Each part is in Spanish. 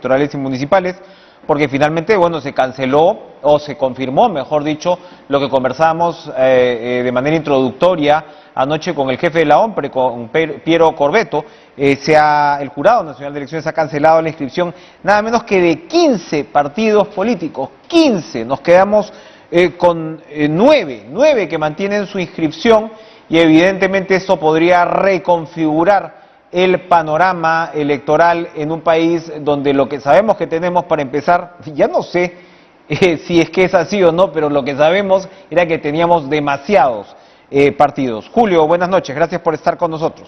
electorales y municipales, porque finalmente, bueno, se canceló o se confirmó, mejor dicho, lo que conversábamos de manera introductoria anoche con el jefe de la OMPRE, con Piero Corbeto. El Jurado Nacional de Elecciones ha cancelado la inscripción nada menos que de 15 partidos políticos, 15, nos quedamos con 9 que mantienen su inscripción, y evidentemente esto podría reconfigurar el panorama electoral en un país donde lo que sabemos que tenemos, para empezar, ya no sé si es que es así o no, pero lo que sabemos era que teníamos demasiados partidos. Julio, buenas noches, gracias por estar con nosotros.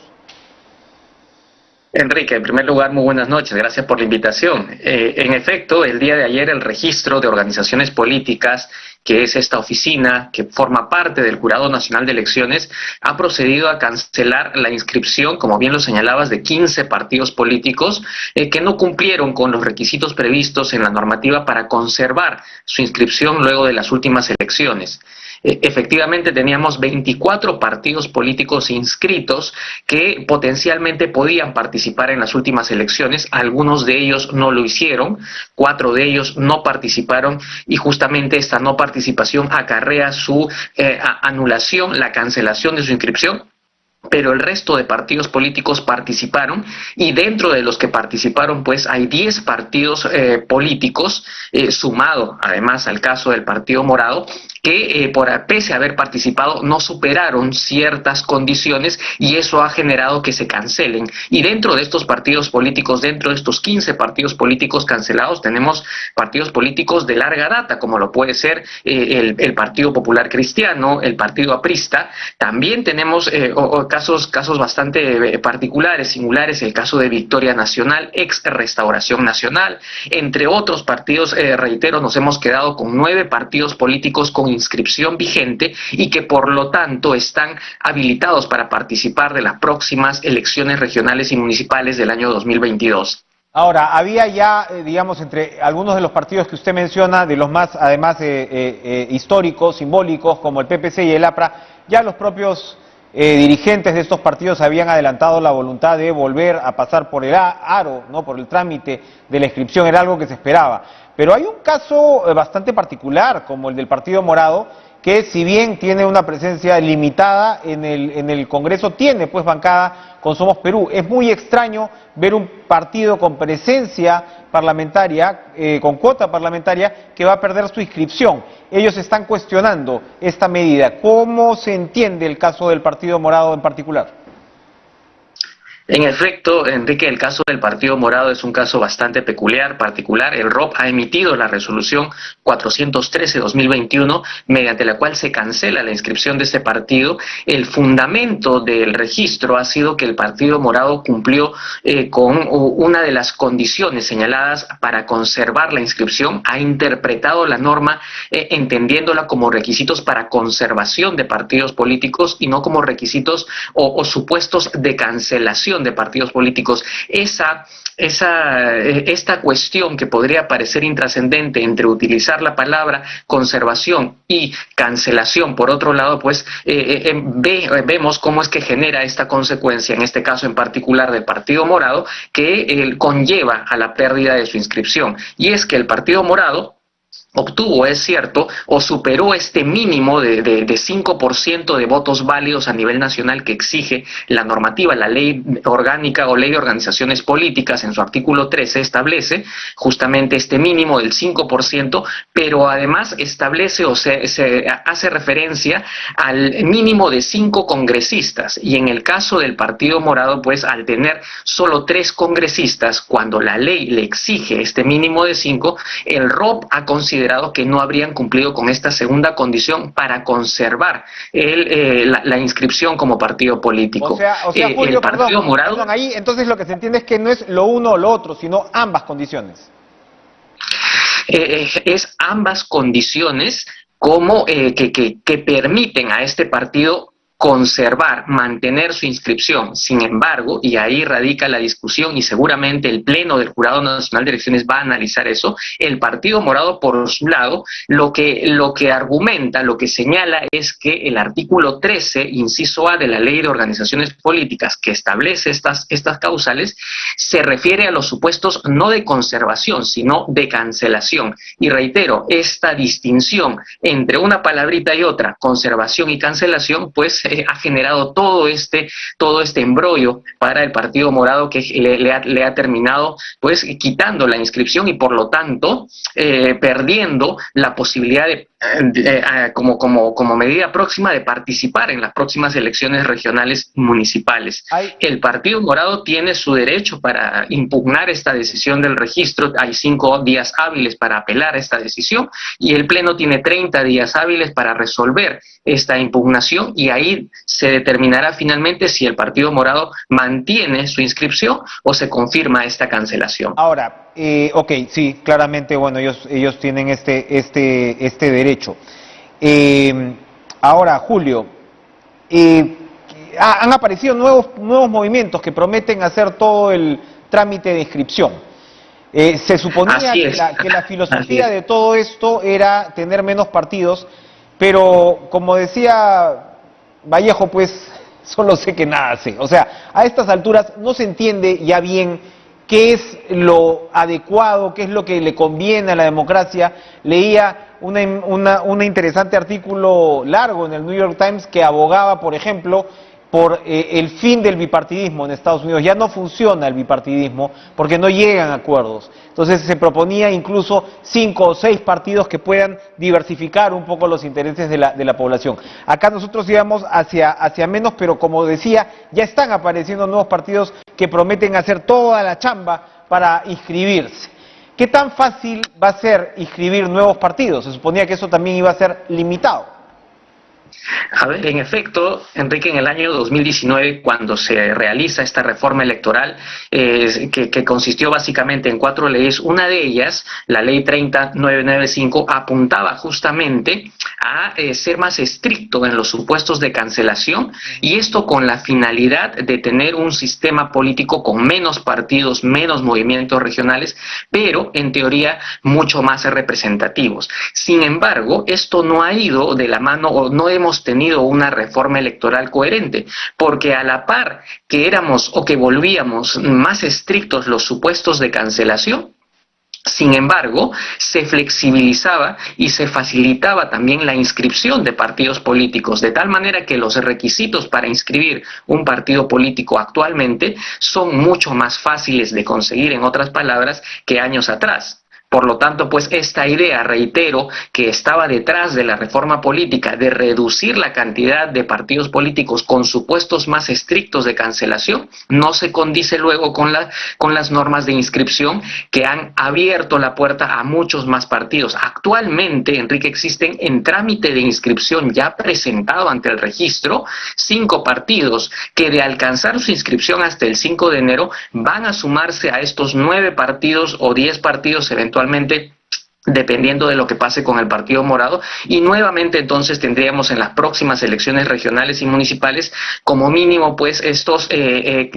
Enrique, en primer lugar, muy buenas noches, gracias por la invitación. En efecto, el día de ayer el registro de organizaciones políticas, que es esta oficina que forma parte del Jurado Nacional de Elecciones, ha procedido a cancelar la inscripción, como bien lo señalabas, de 15 partidos políticos que no cumplieron con los requisitos previstos en la normativa para conservar su inscripción luego de las últimas elecciones. Efectivamente teníamos 24 partidos políticos inscritos que potencialmente podían participar en las últimas elecciones. Algunos de ellos no lo hicieron, 4 de ellos no participaron, y justamente esta no participación acarrea su anulación, la cancelación de su inscripción. Pero el resto de partidos políticos participaron, y dentro de los que participaron pues hay 10 partidos políticos, sumado además al caso del Partido Morado, que pese a haber participado no superaron ciertas condiciones, y eso ha generado que se cancelen. Y dentro de estos partidos políticos, dentro de estos 15 partidos políticos cancelados, tenemos partidos políticos de larga data, como lo puede ser el Partido Popular Cristiano, el Partido Aprista. También tenemos casos bastante particulares, singulares, el caso de Victoria Nacional, ex Restauración Nacional, entre otros partidos. Reitero, nos hemos quedado con 9 partidos políticos con inscripción vigente y que por lo tanto están habilitados para participar de las próximas elecciones regionales y municipales del año 2022. Ahora, había ya, digamos, entre algunos de los partidos que usted menciona, de los más, además, históricos, simbólicos, como el PPC y el APRA, ya los propios dirigentes de estos partidos habían adelantado la voluntad de volver a pasar por el aro, ¿no?, por el trámite de la inscripción, era algo que se esperaba. Pero hay un caso bastante particular, como el del Partido Morado, que si bien tiene una presencia limitada en el Congreso, tiene pues bancada con Somos Perú. Es muy extraño ver un partido con presencia parlamentaria, con cuota parlamentaria, que va a perder su inscripción. Ellos están cuestionando esta medida. ¿Cómo se entiende el caso del Partido Morado en particular? En efecto, Enrique, el caso del Partido Morado es un caso bastante particular. El ROP ha emitido la resolución 413-2021, mediante la cual se cancela la inscripción de este partido. El fundamento del registro ha sido que el Partido Morado cumplió con una de las condiciones señaladas para conservar la inscripción. Ha interpretado la norma entendiéndola como requisitos para conservación de partidos políticos y no como requisitos o supuestos de cancelación de partidos políticos. Esta cuestión, que podría parecer intrascendente, entre utilizar la palabra conservación y cancelación, por otro lado, pues vemos cómo es que genera esta consecuencia, en este caso en particular del Partido Morado, que conlleva a la pérdida de su inscripción. Y es que el Partido Morado obtuvo, es cierto, o superó este mínimo de 5% de votos válidos a nivel nacional que exige la normativa. La ley orgánica o ley de organizaciones políticas, en su artículo 13, establece justamente este mínimo del 5%, pero además establece o se hace referencia al mínimo de 5 congresistas. Y en el caso del Partido Morado, pues al tener solo 3 congresistas, cuando la ley le exige este mínimo de 5, el ROP ha considerado que no habrían cumplido con esta segunda condición para conservar la inscripción como partido político. O sea, Julio, el Partido Morado, perdón, ahí entonces lo que se entiende es que no es lo uno o lo otro, sino ambas condiciones. Es ambas condiciones como que permiten a este partido conservar, mantener su inscripción. Sin embargo, y ahí radica la discusión y seguramente el Pleno del Jurado Nacional de Elecciones va a analizar eso, el Partido Morado, por su lado, lo que argumenta, lo que señala es que el artículo 13, inciso A de la Ley de Organizaciones Políticas, que establece estas causales, se refiere a los supuestos no de conservación, sino de cancelación. Y reitero, esta distinción entre una palabrita y otra, conservación y cancelación, pues ha generado todo este embrollo para el Partido Morado, que le ha terminado pues quitando la inscripción y por lo tanto perdiendo la posibilidad de como medida próxima de participar en las próximas elecciones regionales municipales. El Partido Morado tiene su derecho para impugnar esta decisión del registro, hay 5 días hábiles para apelar a esta decisión y el Pleno tiene 30 días hábiles para resolver esta impugnación y ahí se determinará finalmente si el Partido Morado mantiene su inscripción o se confirma esta cancelación. Ahora, ok, sí, claramente, bueno, ellos tienen este derecho. Ahora, Julio, han aparecido nuevos movimientos que prometen hacer todo el trámite de inscripción. Se suponía que la filosofía de todo esto era tener menos partidos, pero como decía Vallejo, pues solo sé que nada sé. O sea, a estas alturas no se entiende ya bien qué es lo adecuado, qué es lo que le conviene a la democracia. Leía un interesante artículo largo en el New York Times que abogaba, por ejemplo, por el fin del bipartidismo en Estados Unidos. Ya no funciona el bipartidismo porque no llegan a acuerdos. Entonces se proponía incluso 5 o 6 partidos que puedan diversificar un poco los intereses de la población. Acá nosotros íbamos hacia menos, pero como decía, ya están apareciendo nuevos partidos que prometen hacer toda la chamba para inscribirse. ¿Qué tan fácil va a ser inscribir nuevos partidos? Se suponía que eso también iba a ser limitado. A ver, en efecto, Enrique, en el año 2019, cuando se realiza esta reforma electoral, que consistió básicamente en 4 leyes, una de ellas, la ley 30995, apuntaba justamente a ser más estricto en los supuestos de cancelación, y esto con la finalidad de tener un sistema político con menos partidos, menos movimientos regionales, pero en teoría mucho más representativos. Sin embargo, esto no ha ido de la mano, o no hemos tenido una reforma electoral coherente, porque a la par que éramos o que volvíamos más estrictos los supuestos de cancelación, sin embargo, se flexibilizaba y se facilitaba también la inscripción de partidos políticos, de tal manera que los requisitos para inscribir un partido político actualmente son mucho más fáciles de conseguir, en otras palabras, que años atrás. Por lo tanto, pues esta idea, reitero, que estaba detrás de la reforma política de reducir la cantidad de partidos políticos con supuestos más estrictos de cancelación, no se condice luego con las normas de inscripción que han abierto la puerta a muchos más partidos. Actualmente, Enrique, existen en trámite de inscripción ya presentado ante el registro 5 partidos que, de alcanzar su inscripción hasta el 5 de enero, van a sumarse a estos 9 partidos o 10 partidos eventualmente, dependiendo de lo que pase con el Partido Morado, y nuevamente entonces tendríamos en las próximas elecciones regionales y municipales como mínimo pues estos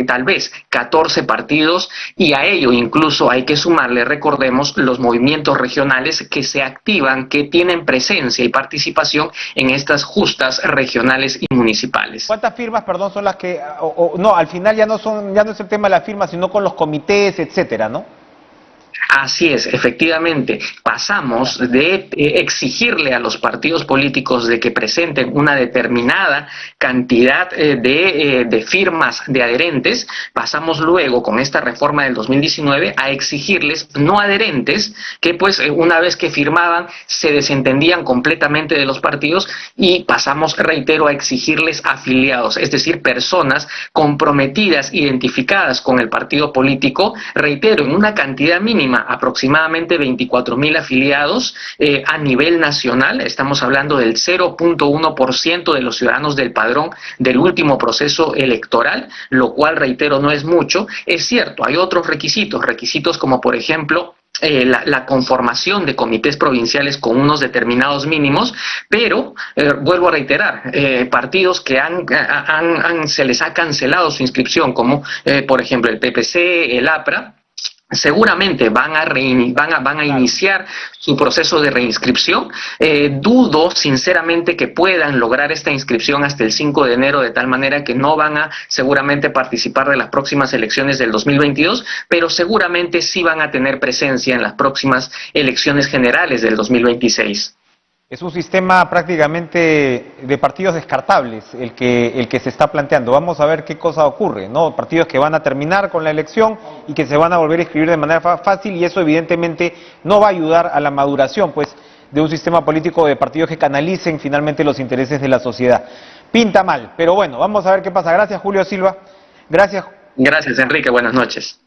tal vez 14 partidos, y a ello incluso hay que sumarle, recordemos, los movimientos regionales que se activan, que tienen presencia y participación en estas justas regionales y municipales. ¿Cuántas firmas, perdón, son las que, no, al final ya no es el tema de la firma, sino con los comités, etcétera, ¿no? Así es, efectivamente, pasamos de exigirle a los partidos políticos de que presenten una determinada cantidad de firmas de adherentes, pasamos luego con esta reforma del 2019 a exigirles no adherentes que pues una vez que firmaban se desentendían completamente de los partidos, y pasamos, reitero, a exigirles afiliados, es decir, personas comprometidas, identificadas con el partido político, reitero, en una cantidad mínima, aproximadamente 24,000 afiliados a nivel nacional. Estamos hablando del 0.1% de los ciudadanos del padrón del último proceso electoral, lo cual, reitero, no es mucho. Es cierto, hay otros requisitos como por ejemplo la conformación de comités provinciales con unos determinados mínimos, pero vuelvo a reiterar, partidos que se les ha cancelado su inscripción, como por ejemplo el PPC, el APRA, seguramente van a iniciar su proceso de reinscripción. Dudo sinceramente que puedan lograr esta inscripción hasta el 5 de enero, de tal manera que no van a seguramente participar de las próximas elecciones del 2022, pero seguramente sí van a tener presencia en las próximas elecciones generales del 2026. Es un sistema prácticamente de partidos descartables el que se está planteando. Vamos a ver qué cosa ocurre, ¿no? Partidos que van a terminar con la elección y que se van a volver a inscribir de manera fácil, y eso evidentemente no va a ayudar a la maduración, pues, de un sistema político de partidos que canalicen finalmente los intereses de la sociedad. Pinta mal, pero bueno, vamos a ver qué pasa. Gracias, Julio Silva. Gracias. Gracias, Enrique. Buenas noches.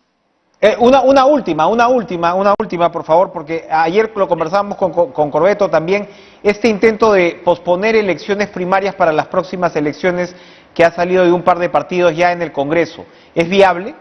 Una última, por favor, porque ayer lo conversábamos con Corbeto también, este intento de posponer elecciones primarias para las próximas elecciones que ha salido de un par de partidos ya en el Congreso, ¿es viable?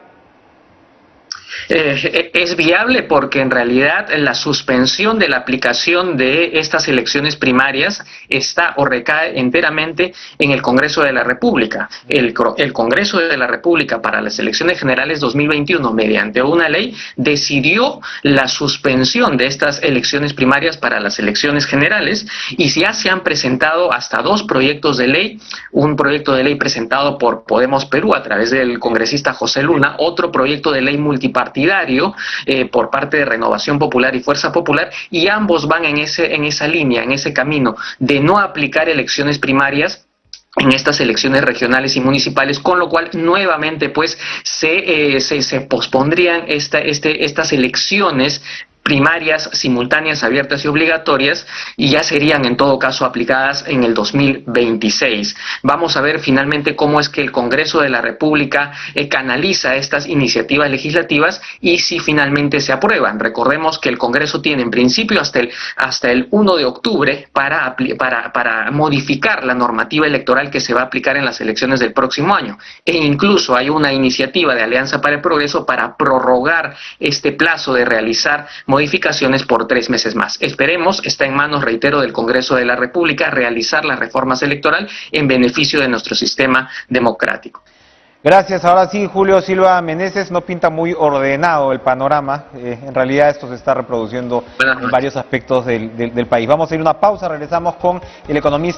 Es viable porque en realidad la suspensión de la aplicación de estas elecciones primarias está o recae enteramente en el Congreso de la República. El Congreso de la República para las elecciones generales 2021, mediante una ley, decidió la suspensión de estas elecciones primarias para las elecciones generales, y ya se han presentado hasta 2 proyectos de ley: un proyecto de ley presentado por Podemos Perú a través del congresista José Luna, otro proyecto de ley multipartidario por parte de Renovación Popular y Fuerza Popular, y ambos van en esa línea, en ese camino de no aplicar elecciones primarias en estas elecciones regionales y municipales, con lo cual nuevamente pues se pospondrían estas elecciones primarias simultáneas, abiertas y obligatorias, y ya serían en todo caso aplicadas en el 2026. Vamos a ver finalmente cómo es que el Congreso de la República canaliza estas iniciativas legislativas y si finalmente se aprueban. Recordemos que el Congreso tiene en principio hasta el 1 de octubre para modificar la normativa electoral que se va a aplicar en las elecciones del próximo año. E incluso hay una iniciativa de Alianza para el Progreso para prorrogar este plazo de realizar modificaciones por 3 meses más. Esperemos, está en manos, reitero, del Congreso de la República realizar las reformas electorales en beneficio de nuestro sistema democrático. Gracias. Ahora sí, Julio Silva Meneses, no pinta muy ordenado el panorama. En realidad esto se está reproduciendo en varios aspectos del país. Vamos a ir a una pausa, regresamos con el economista